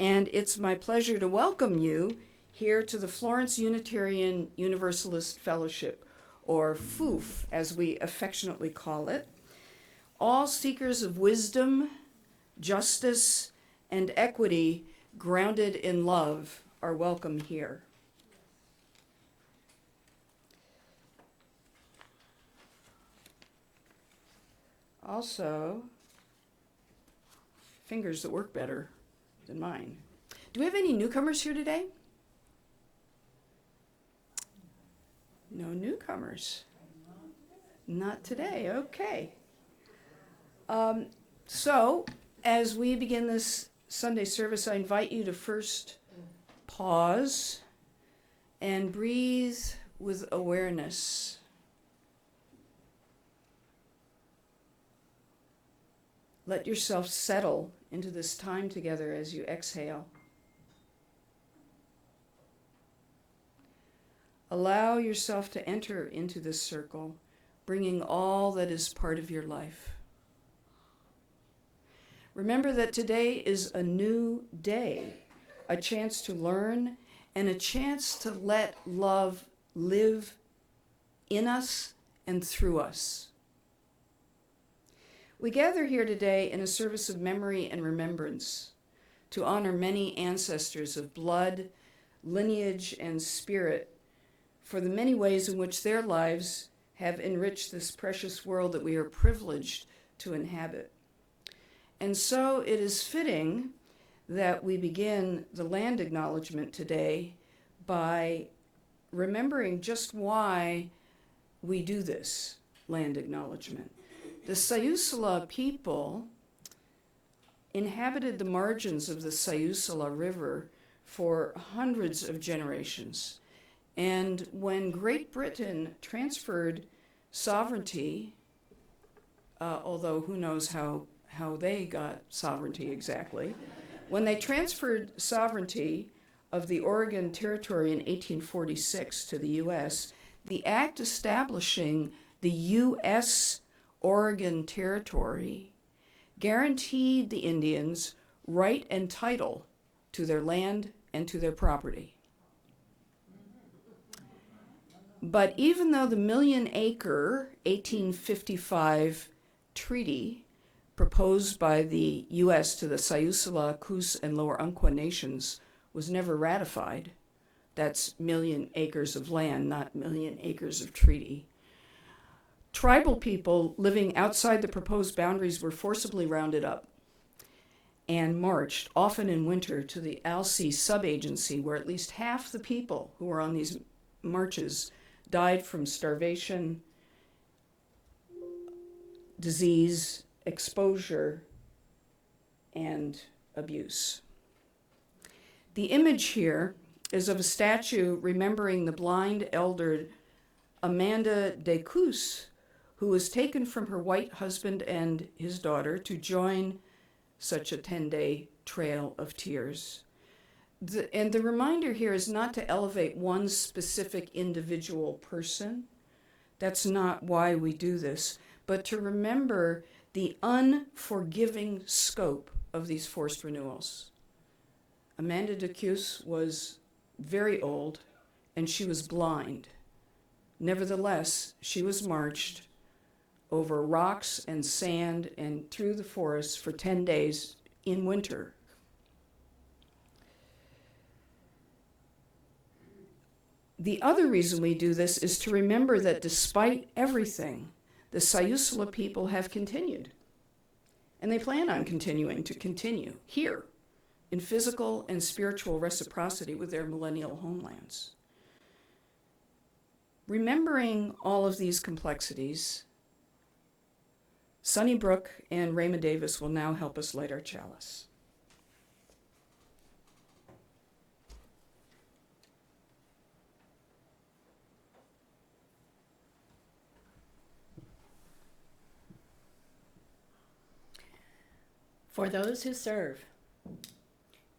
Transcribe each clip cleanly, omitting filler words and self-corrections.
and it's my pleasure to welcome you here to the Florence Unitarian Universalist Fellowship, or FUF, as we affectionately call it. All seekers of wisdom, justice, and equity grounded in love are welcome here. Also, fingers that work better than mine. Do we have any newcomers here today? No newcomers. Not today, okay. So, as we begin this Sunday service, I invite you to first pause and breathe with awareness. Let yourself settle into this time together as you exhale. Allow yourself to enter into this circle, bringing all that is part of your life. Remember that today is a new day, a chance to learn and a chance to let love live in us and through us. We gather here today in a service of memory and remembrance to honor many ancestors of blood, lineage, and spirit for the many ways in which their lives have enriched this precious world that we are privileged to inhabit. And so it is fitting that we begin the land acknowledgement today by remembering just why we do this land acknowledgement. The Sayusala people inhabited the margins of the Sayusala River for hundreds of generations. And when Great Britain transferred sovereignty, although who knows how they got sovereignty exactly, when they transferred sovereignty of the Oregon Territory in 1846 to the U.S., the act establishing the U.S. Oregon Territory guaranteed the Indians right and title to their land and to their property. But even though the million-acre 1855 treaty proposed by the U.S. to the Sayusala, Coos, and Lower Umpqua nations was never ratified, that's million acres of land, not million acres of treaty, tribal people living outside the proposed boundaries were forcibly rounded up and marched, often in winter, to the Alsea subagency, where at least half the people who were on these marches died from starvation, disease, exposure, and abuse. The image here is of a statue remembering the blind elder Amanda de Coos, who was taken from her white husband and his daughter to join such a 10-day trail of tears. And the reminder here is not to elevate one specific individual person. That's not why we do this, but to remember the unforgiving scope of these forced renewals. Amanda de Coos was very old, and she was blind. Nevertheless, she was marched over rocks and sand and through the forest for 10 days in winter. The other reason we do this is to remember that despite everything, the Sayusala people have continued. And they plan on continuing to continue here in physical and spiritual reciprocity with their millennial homelands. Remembering all of these complexities, Sunny Brook and Raymond Davis will now help us light our chalice. For those who serve,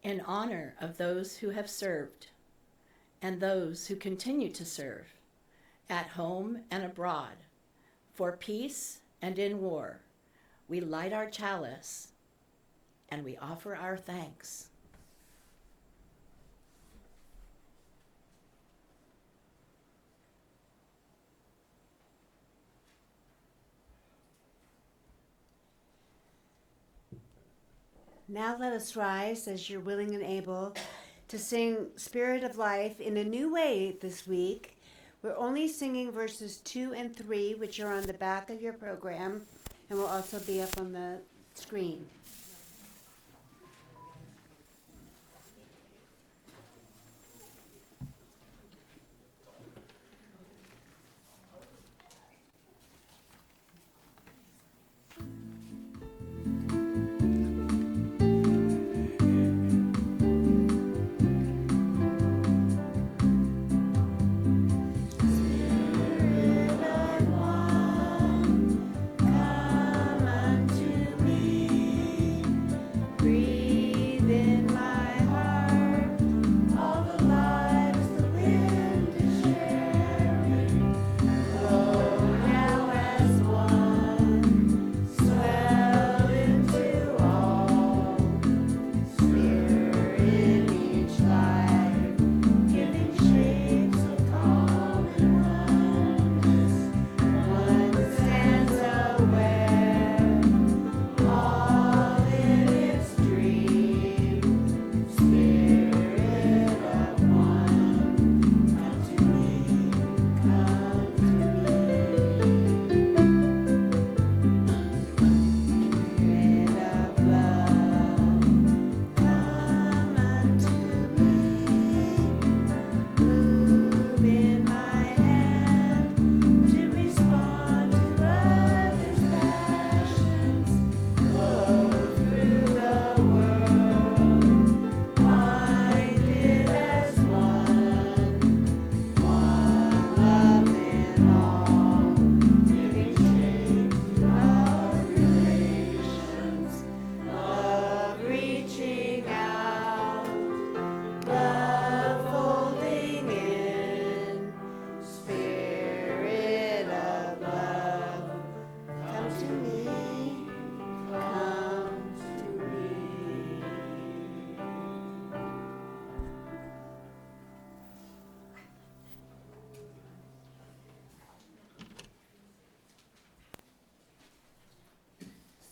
in honor of those who have served, and those who continue to serve, at home and abroad, for peace and in war, we light our chalice and we offer our thanks. Now let us rise as you're willing and able to sing Spirit of Life in a new way this week. We're only singing verses 2 and 3, which are on the back of your program and will also be up on the screen.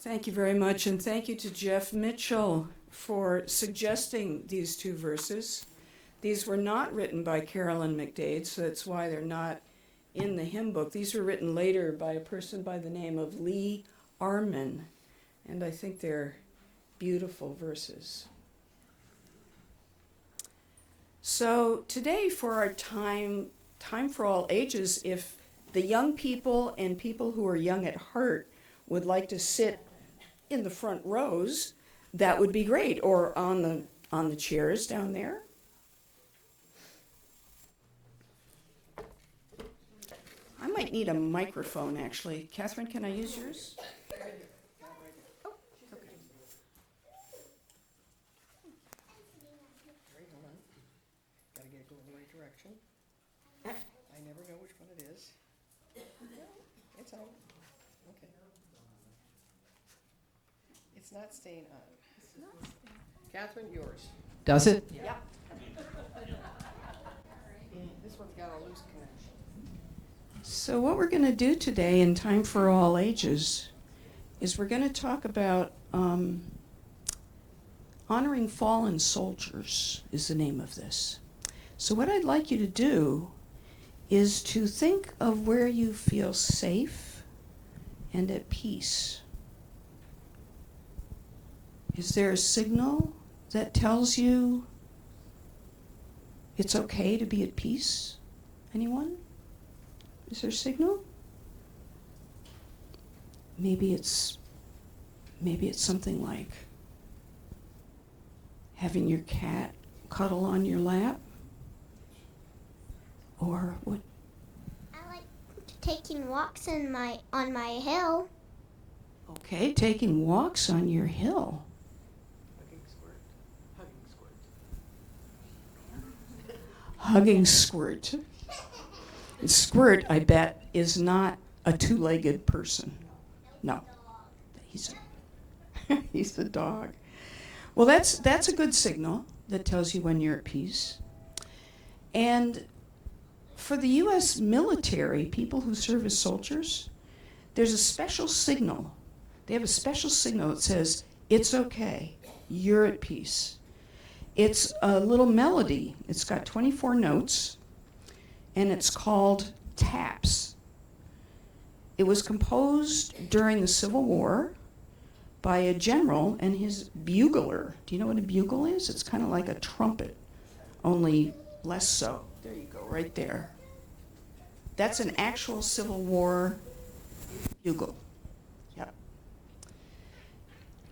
Thank you very much, and thank you to Jeff Mitchell for suggesting these two verses. These were not written by Carolyn McDade, so that's why they're not in the hymn book. These were written later by a person by the name of Lee Arman, and I think they're beautiful verses. So today for our time for all ages, if the young people and people who are young at heart would like to sit in the front rows, that would be great, or on the chairs down there. I might need a microphone, actually. Catherine, can I use yours? Oh, okay. Wait, hold on. Gotta get it going the right direction. I never know which one it is. It's on. Okay. It's not staying on. Catherine, yours. Does it? Yeah. This one's got a loose connection. So what we're going to do today in Time for All Ages is we're going to talk about honoring fallen soldiers is the name of this. So what I'd like you to do is to think of where you feel safe and at peace. Is there a signal that tells you it's okay to be at peace? Anyone? Is there a signal? Maybe it's something like having your cat cuddle on your lap, or what? I like taking walks on my hill. Okay, taking walks on your hill. Hugging Squirt. And Squirt, I bet, is not a two-legged person. No, he's a dog. Well, that's a good signal that tells you when you're at peace. And for the U.S. military, people who serve as soldiers, there's a special signal. They have a special signal that says, it's okay you're at peace. It's a little melody. It's got 24 notes, and it's called taps. It was composed during the Civil War by a general and his bugler. Do you know what a bugle is? It's kind of like a trumpet, only less so. There you go, right there. That's an actual Civil War bugle. Yep.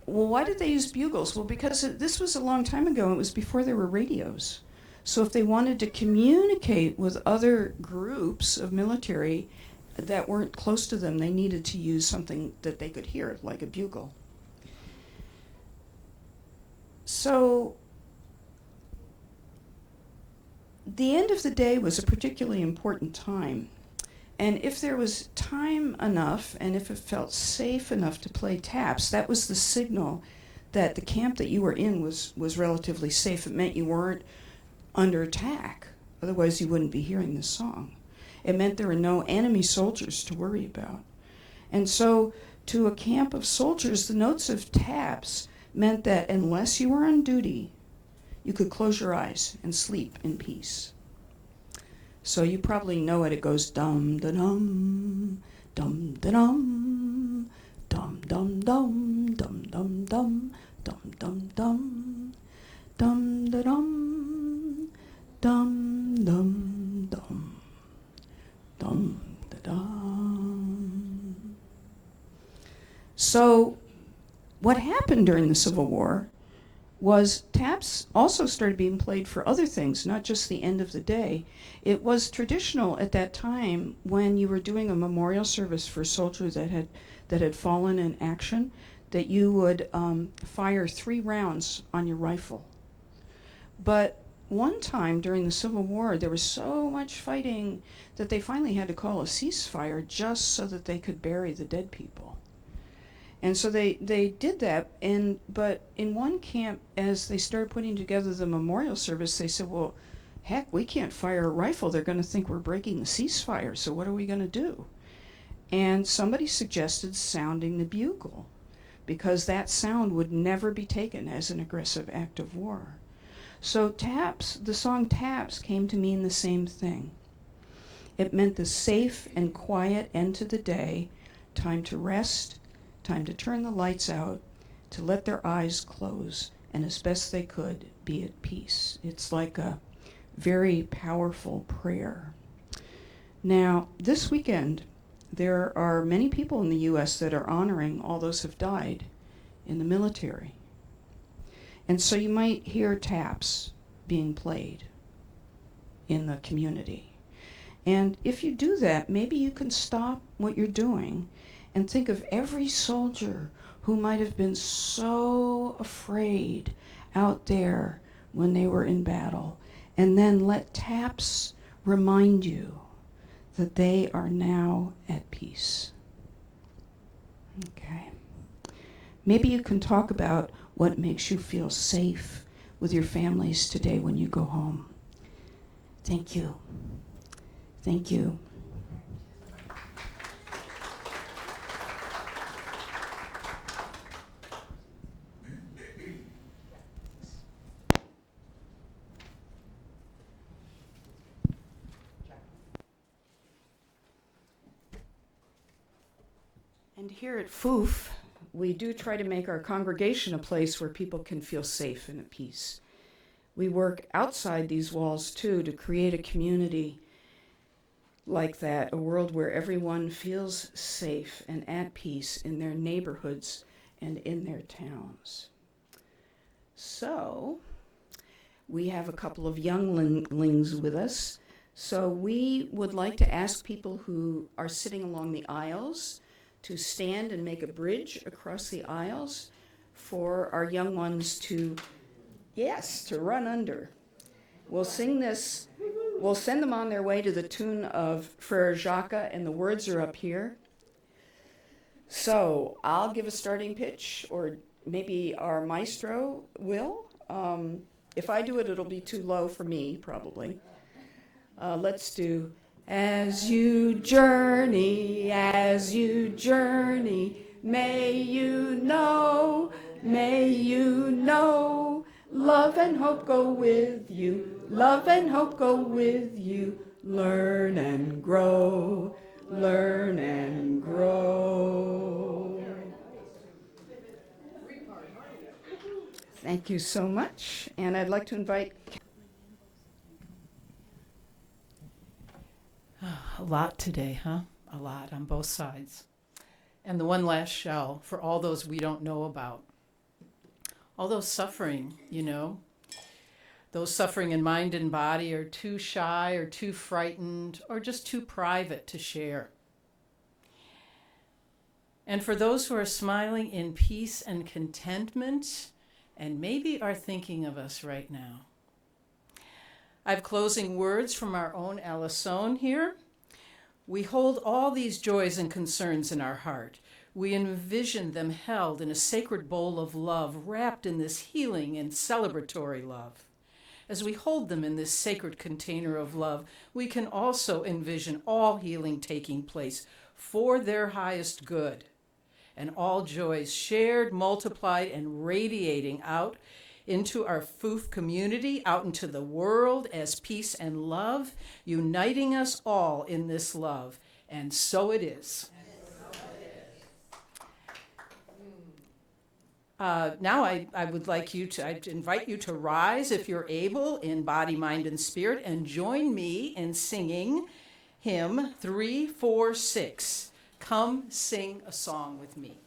Well, why did they use bugles? Well, because this was a long time ago. It was before there were radios. So if they wanted to communicate with other groups of military that weren't close to them, they needed to use something that they could hear, like a bugle. So the end of the day was a particularly important time. And if there was time enough, and if it felt safe enough to play taps, that was the signal that the camp that you were in was relatively safe. It meant you weren't under attack. Otherwise, you wouldn't be hearing this song. It meant there were no enemy soldiers to worry about. And so, to a camp of soldiers, the notes of taps meant that unless you were on duty, you could close your eyes and sleep in peace. So you probably know it. It goes dum-da-dum, dum-da-dum, dum-dum-dum, dum-dum-dum, dum-dum-dum, dum-da-dum, dum-dum-dum, dum-da-dum. So what happened during the Civil War was taps also started being played for other things, not just the end of the day. It was traditional at that time when you were doing a memorial service for a soldier that had fallen in action, that you would fire 3 rounds on your rifle. But one time during the Civil War, there was so much fighting that they finally had to call a ceasefire just so that they could bury the dead people. And so they did that, but in one camp, as they started putting together the memorial service, they said, well, heck, we can't fire a rifle. They're going to think we're breaking the ceasefire, so what are we going to do? And somebody suggested sounding the bugle, because that sound would never be taken as an aggressive act of war. So taps, the song Taps, came to mean the same thing. It meant the safe and quiet end to the day, time to rest, time to turn the lights out, to let their eyes close, and as best they could, be at peace. It's like a very powerful prayer. Now, this weekend, there are many people in the U.S. that are honoring all those who've died in the military. And so you might hear taps being played in the community. And if you do that, maybe you can stop what you're doing and think of every soldier who might have been so afraid out there when they were in battle, and then let taps remind you that they are now at peace. Okay. Maybe you can talk about what makes you feel safe with your families today when you go home. Thank you. Thank you. And here at FOOF, we do try to make our congregation a place where people can feel safe and at peace. We work outside these walls, too, to create a community like that, a world where everyone feels safe and at peace in their neighborhoods and in their towns. So, we have a couple of younglings with us. So we would like to ask people who are sitting along the aisles to stand and make a bridge across the aisles for our young ones to run under. We'll sing this, we'll send them on their way to the tune of Frere Jacques, and the words are up here. So I'll give a starting pitch, or maybe our maestro will. If I do it, it'll be too low for me, probably. Let's do, as you journey, may you know May you know love and hope go with you. Love and hope go with you. Learn and grow. Learn and grow. Thank you so much. And I'd like to invite. A lot today, huh? A lot on both sides. And the one last shell for all those we don't know about. All those suffering, you know. Those suffering in mind and body are too shy or too frightened or just too private to share. And for those who are smiling in peace and contentment and maybe are thinking of us right now. I have closing words from our own Alison here. We hold all these joys and concerns in our heart. We envision them held in a sacred bowl of love, wrapped in this healing and celebratory love. As we hold them in this sacred container of love, we can also envision all healing taking place for their highest good, and all joys shared, multiplied, and radiating out into our FOOF community, out into the world as peace and love, uniting us all in this love. And so it is. Now I would like you to, I'd invite you to rise if you're able in body, mind, and spirit and join me in singing hymn 346. Come sing a song with me.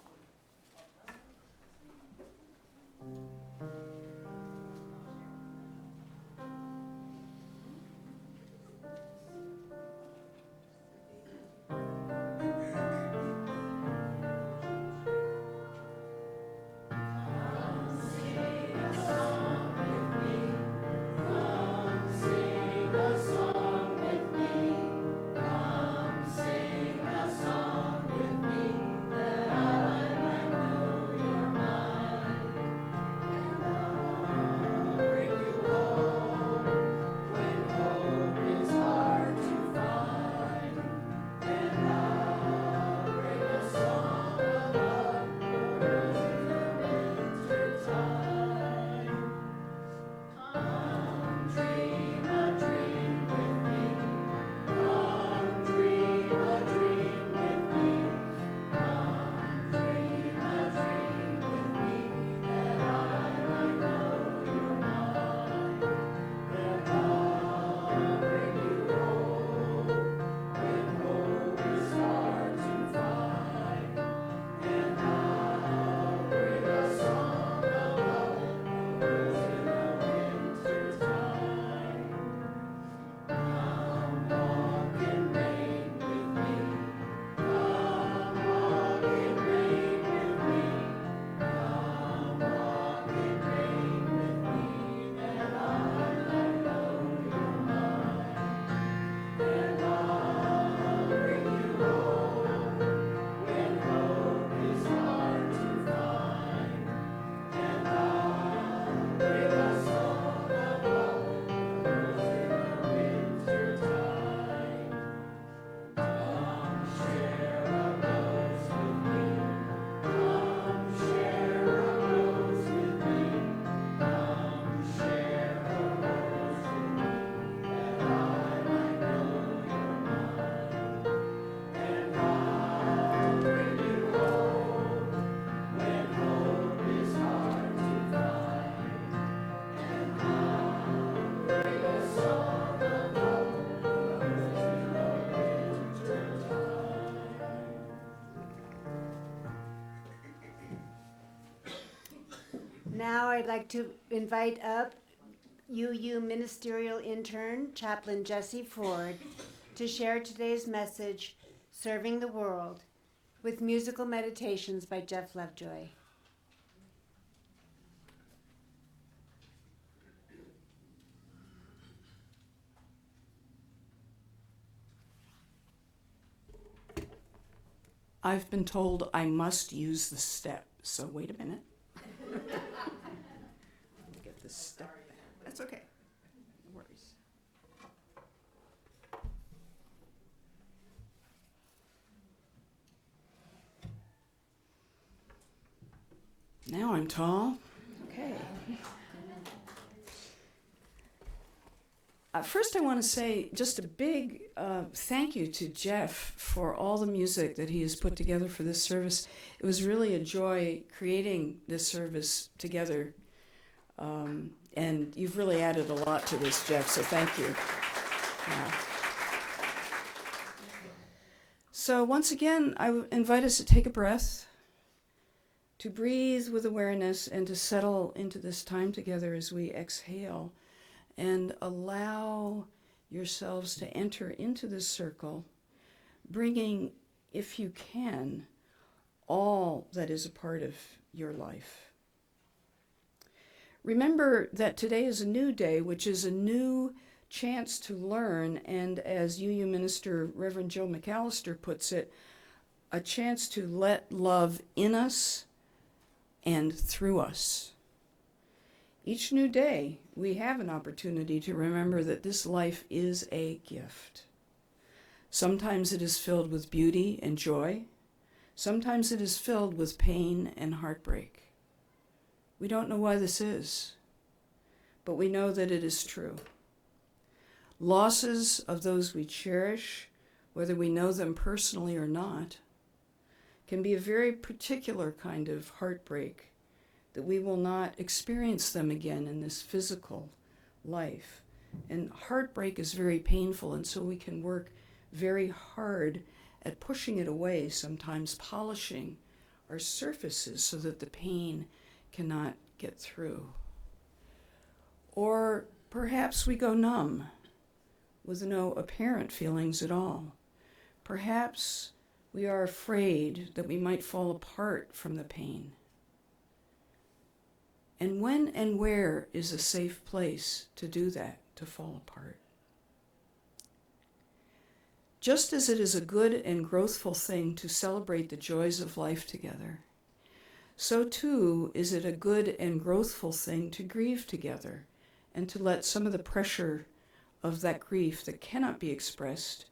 Now I'd like to invite up UU Ministerial Intern, Chaplain Jesse Ford, to share today's message, Serving the World, with musical meditations by Jeff Lovejoy. I've been told I must use the step, so wait a minute. Let me get this step. That's okay. No worries. Now I'm stand tall. Okay. First, I want to say just a big thank you to Jeff for all the music that he has put together for this service. It was really a joy creating this service together. And you've really added a lot to this, Jeff, so thank you. Yeah. So once again, I invite us to take a breath, to breathe with awareness, and to settle into this time together as we exhale, and allow yourselves to enter into this circle, bringing, if you can, all that is a part of your life. Remember that today is a new day, which is a new chance to learn, and as UU Minister Reverend Joe McAllister puts it, a chance to let love in us and through us. Each new day, we have an opportunity to remember that this life is a gift. Sometimes it is filled with beauty and joy. Sometimes it is filled with pain and heartbreak. We don't know why this is, but we know that it is true. Losses of those we cherish, whether we know them personally or not, can be a very particular kind of heartbreak that we will not experience them again in this physical life. And heartbreak is very painful, and so we can work very hard at pushing it away, sometimes polishing our surfaces so that the pain cannot get through. Or perhaps we go numb with no apparent feelings at all. Perhaps we are afraid that we might fall apart from the pain. And when and where is a safe place to do that, to fall apart? Just as it is a good and growthful thing to celebrate the joys of life together, so too is it a good and growthful thing to grieve together and to let some of the pressure of that grief that cannot be expressed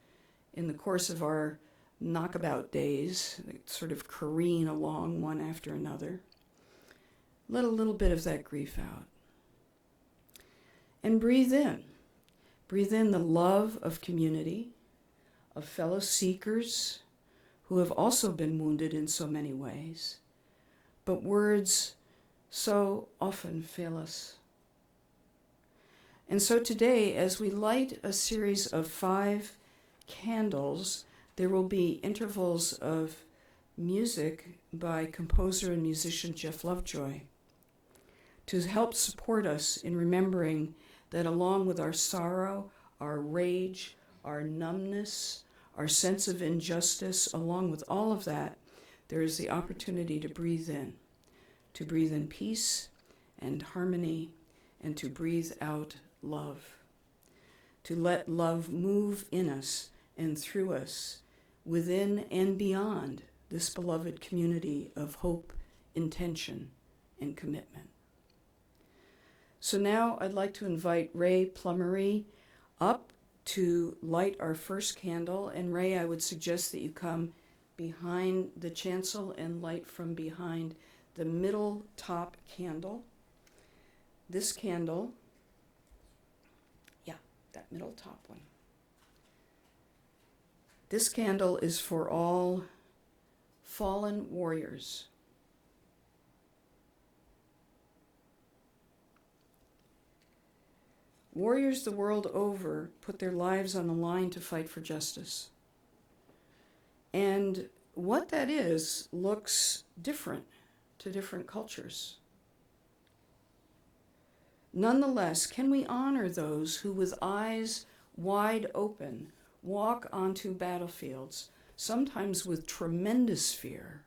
in the course of our knockabout days, that sort of careen along one after another, let a little bit of that grief out. And breathe in. Breathe in the love of community, of fellow seekers who have also been wounded in so many ways. But words so often fail us. And so today, as we light a series of 5 candles, there will be intervals of music by composer and musician Jeff Lovejoy to help support us in remembering that along with our sorrow, our rage, our numbness, our sense of injustice, along with all of that, there is the opportunity to breathe in peace and harmony, and to breathe out love, to let love move in us and through us, within and beyond this beloved community of hope, intention, and commitment. So now I'd like to invite Ray Plummery up to light our first candle. And Ray, I would suggest that you come behind the chancel and light from behind the middle top candle. This candle, that middle top one. This candle is for all fallen warriors. Warriors the world over put their lives on the line to fight for justice. And what that is looks different to different cultures. Nonetheless, can we honor those who with eyes wide open walk onto battlefields, sometimes with tremendous fear,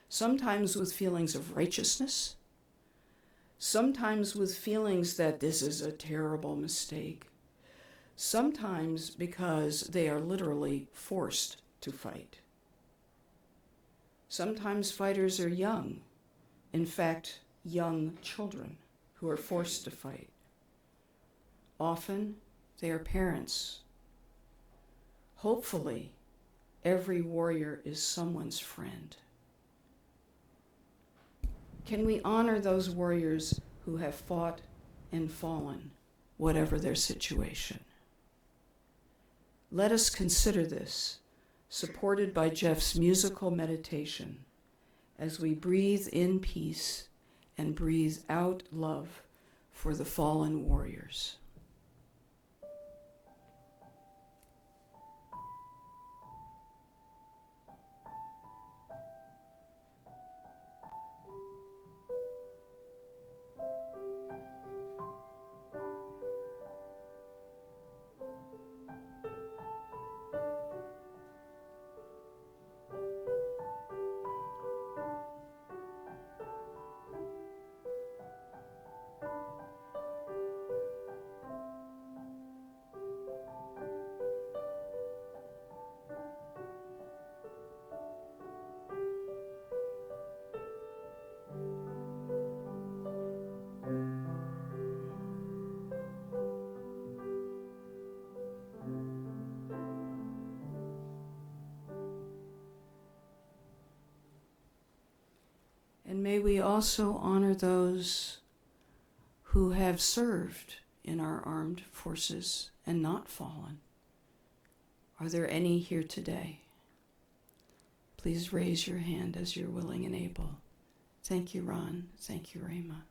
sometimes with feelings of righteousness, sometimes with feelings that this is a terrible mistake, sometimes because they are literally forced to fight. Sometimes fighters are young, in fact, young children who are forced to fight. Often, they are parents. Hopefully, every warrior is someone's friend. Can we honor those warriors who have fought and fallen, whatever their situation? Let us consider this, supported by Jeff's musical meditation, as we breathe in peace and breathe out love for the fallen warriors. And may we also honor those who have served in our armed forces and not fallen. Are there any here today? Please raise your hand as you're willing and able. Thank you, Ron. Thank you, Rama.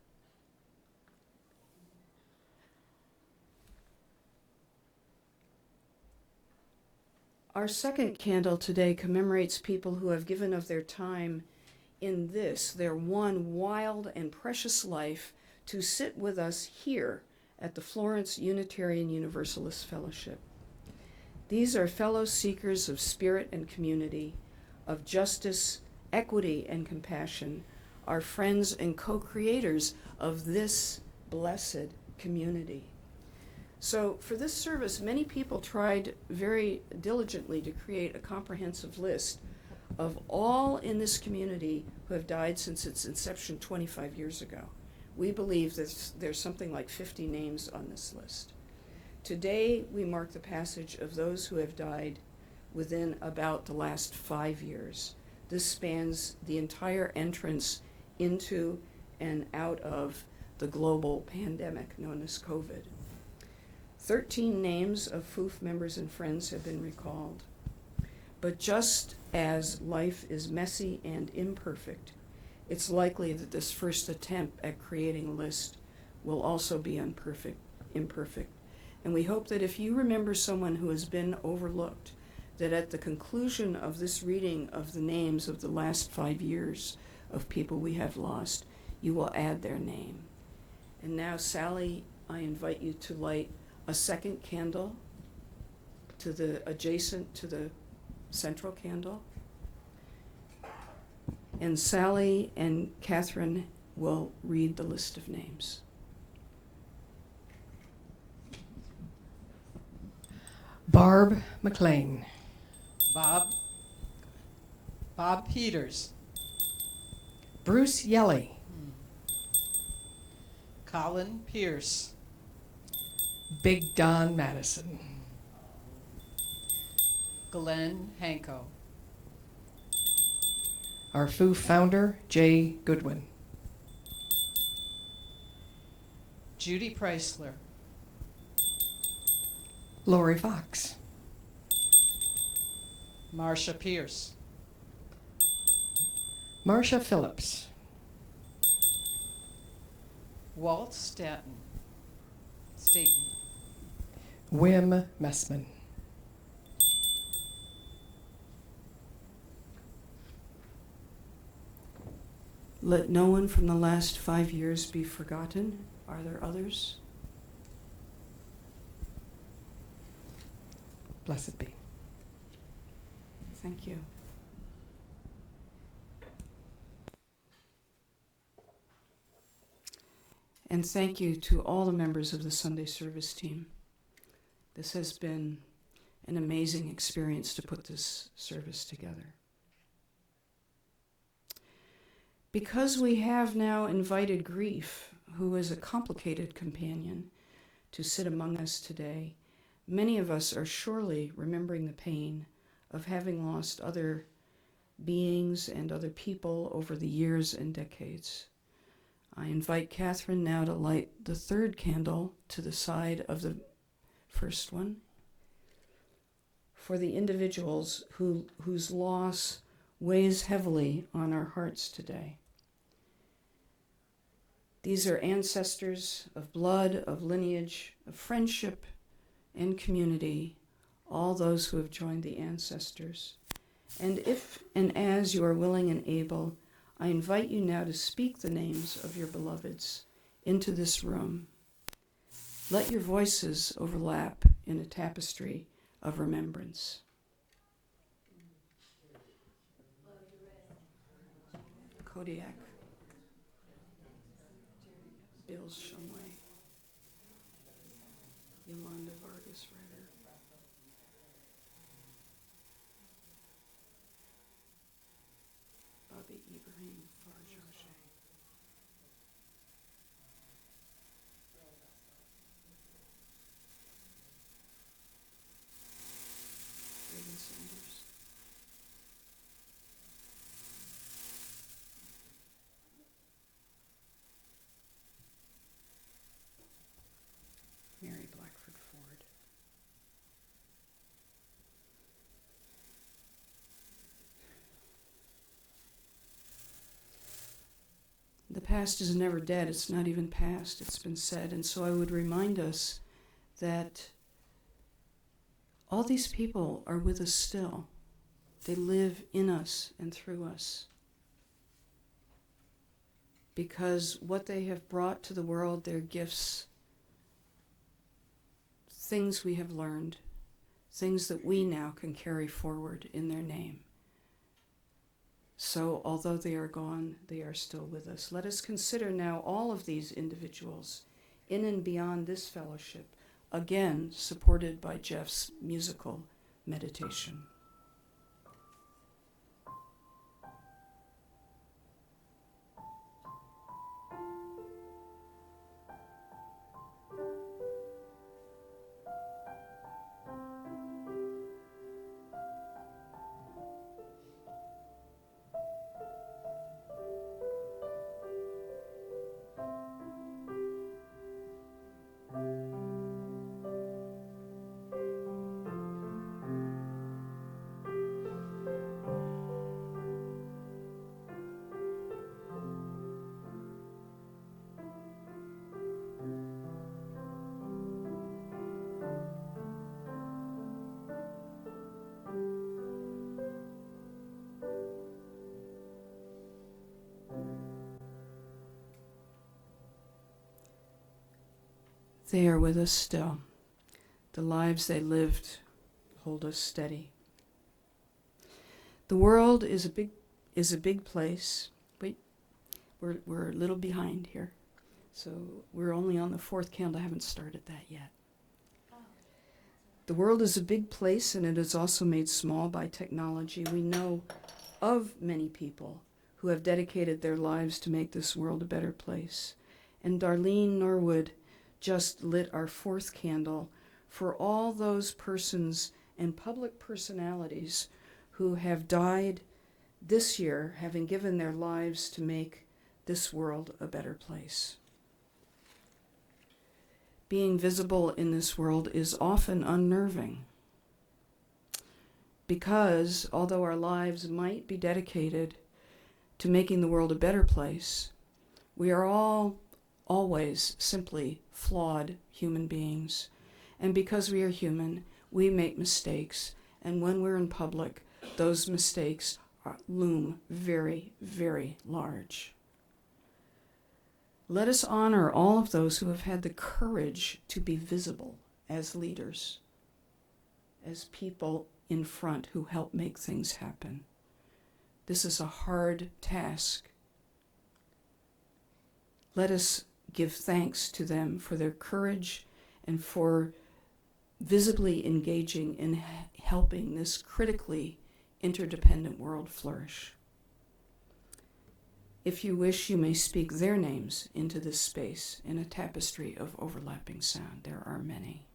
Our second candle today commemorates people who have given of their time in this, their one wild and precious life, to sit with us here at the Florence Unitarian Universalist Fellowship. These are fellow seekers of spirit and community, of justice, equity, and compassion, our friends and co-creators of this blessed community. So for this service, many people tried very diligently to create a comprehensive list of all in this community who have died since its inception 25 years ago. We believe that there's something like 50 names on this list. Today, we mark the passage of those who have died within about the last 5 years. This spans the entire entrance into and out of the global pandemic known as COVID. 13 names of FOOF members and friends have been recalled. But just as life is messy and imperfect, it's likely that this first attempt at creating a list will also be imperfect. And we hope that if you remember someone who has been overlooked, that at the conclusion of this reading of the names of the last 5 years of people we have lost, you will add their name. And now, Sally, I invite you to light a second candle to the adjacent to the central candle. And Sally and Catherine will read the list of names. Barb McLean. Bob Peters. Bruce Yelly. Colin Pierce. Big Don Madison. Glenn Hanko. Our FOOF founder, Jay Goodwin. Judy Preisler. Lori Fox. Marcia Pierce. Marcia Phillips. Walt Staten. Wim Messman. Let no one from the last 5 years be forgotten. Are there others? Blessed be. Thank you. And thank you to all the members of the Sunday service team. This has been an amazing experience to put this service together. Because we have now invited grief, who is a complicated companion, to sit among us today, many of us are surely remembering the pain of having lost other beings and other people over the years and decades. I invite Catherine now to light the third candle to the side of the first one for the individuals whose loss weighs heavily on our hearts today. These are ancestors of blood, of lineage, of friendship and community, all those who have joined the ancestors. And if and as you are willing and able, I invite you now to speak the names of your beloveds into this room. Let your voices overlap in a tapestry of remembrance. Kodiak. Bill Shumway. Yolanda Vargas Ritter. Bobby Ibrahim Farjaje. Reagan Sanders. Mary Blackford Ford. The past is never dead. It's not even past. It's been said. And so I would remind us that all these people are with us still. They live in us and through us. Because what they have brought to the world, their gifts, things we have learned, things that we now can carry forward in their name. So although they are gone, they are still with us. Let us consider now all of these individuals in and beyond this fellowship, again supported by Jeff's musical meditation. They are with us still. The lives they lived hold us steady. The world is a big place. Wait, we're a little behind here. So we're only on the fourth candle. I haven't started that yet. The world is a big place, and it is also made small by technology. We know of many people who have dedicated their lives to make this world a better place. And Darlene Norwood just lit our fourth candle for all those persons and public personalities who have died this year, having given their lives to make this world a better place. Being visible in this world is often unnerving because although our lives might be dedicated to making the world a better place, we are all always simply flawed human beings. And because we are human, we make mistakes. And when we're in public, those mistakes loom very, very large. Let us honor all of those who have had the courage to be visible as leaders, as people in front who help make things happen. This is a hard task. Let us give thanks to them for their courage and for visibly engaging in helping this critically interdependent world flourish. If you wish, you may speak their names into this space in a tapestry of overlapping sound. There are many.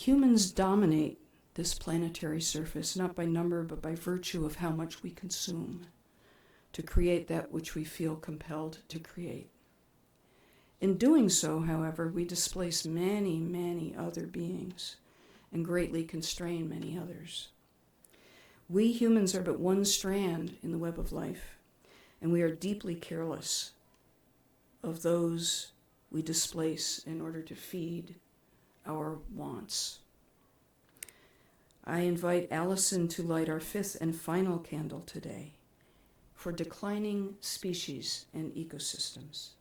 Humans dominate this planetary surface, not by number, but by virtue of how much we consume to create that which we feel compelled to create. In doing so, however, we displace many, many other beings and greatly constrain many others. We humans are but one strand in the web of life, and we are deeply careless of those we displace in order to feed our wants. I invite Allison to light our fifth and final candle today for declining species and ecosystems.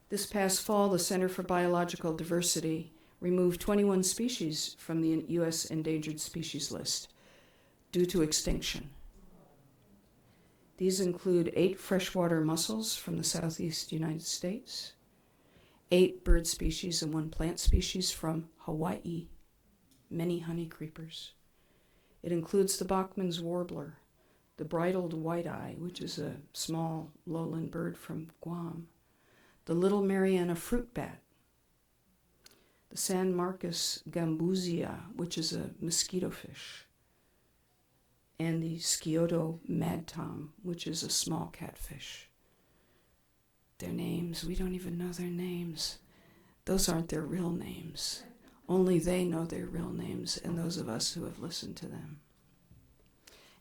This past fall, the Center for Biological Diversity removed 21 species from the U.S. endangered species list due to extinction. These include 8 freshwater mussels from the southeast United States, 8 bird species and 1 plant species from Hawaii, many honey creepers. It includes the Bachman's warbler, the bridled white-eye, which is a small lowland bird from Guam, the little Mariana fruit bat, the San Marcos gambuzia, which is a mosquito fish, and the Scioto mad tom, which is a small catfish. Their names, we don't even know their names. Those aren't their real names. Only they know their real names, and those of us who have listened to them.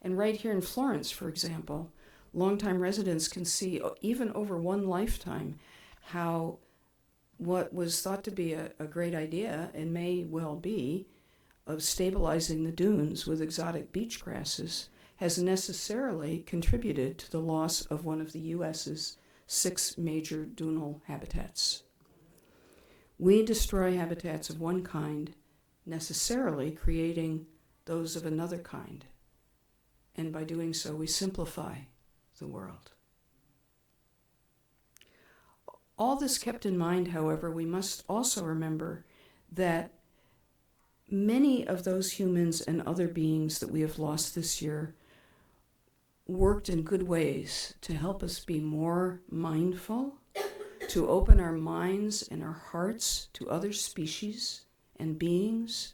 And right here in Florence, for example, longtime residents can see, even over one lifetime, how what was thought to be a great idea, and may well be, of stabilizing the dunes with exotic beach grasses has necessarily contributed to the loss of one of the U.S.'s 6 major dunal habitats. We destroy habitats of one kind, necessarily creating those of another kind. And by doing so, we simplify the world. All this kept in mind, however, we must also remember that many of those humans and other beings that we have lost this year worked in good ways to help us be more mindful, to open our minds and our hearts to other species and beings,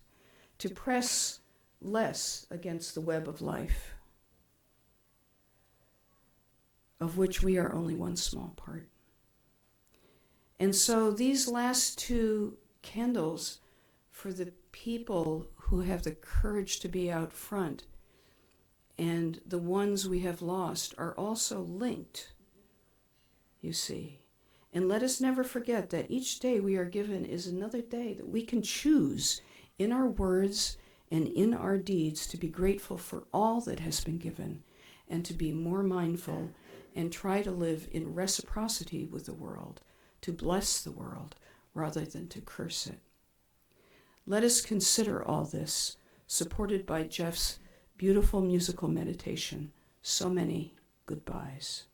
to press less against the web of life, of which we are only one small part. And so these last 2 candles, for the people who have the courage to be out front and the ones we have lost, are also linked, you see. And let us never forget that each day we are given is another day that we can choose in our words and in our deeds to be grateful for all that has been given and to be more mindful and try to live in reciprocity with the world, to bless the world rather than to curse it. Let us consider all this, supported by Jeff's beautiful musical meditation, So Many Goodbyes.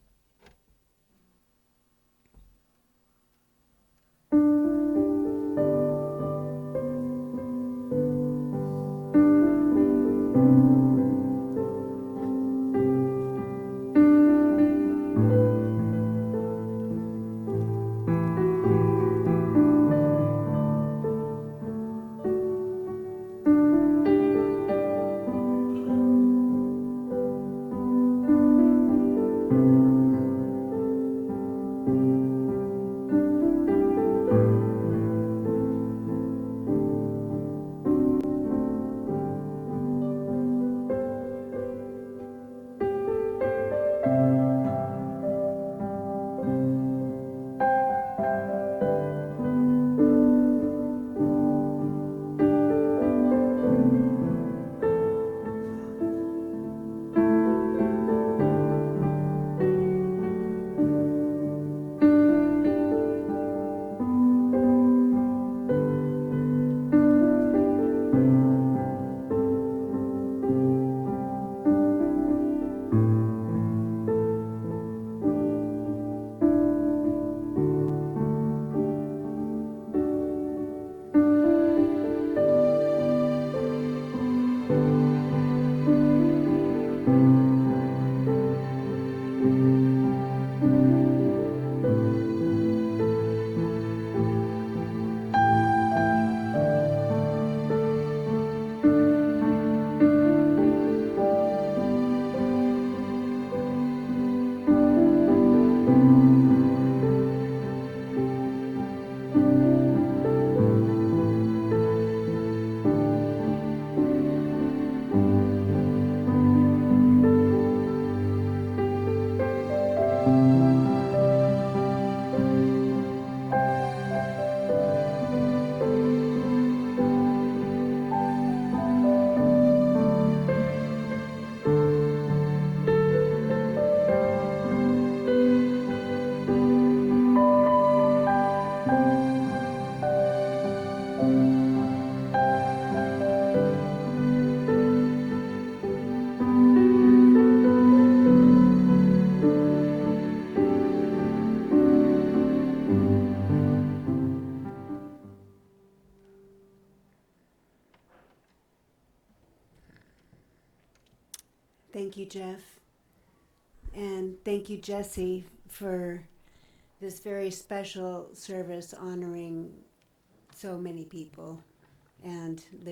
Thank you, Jeff. And thank you, Jesse, for this very special service honoring so many people and living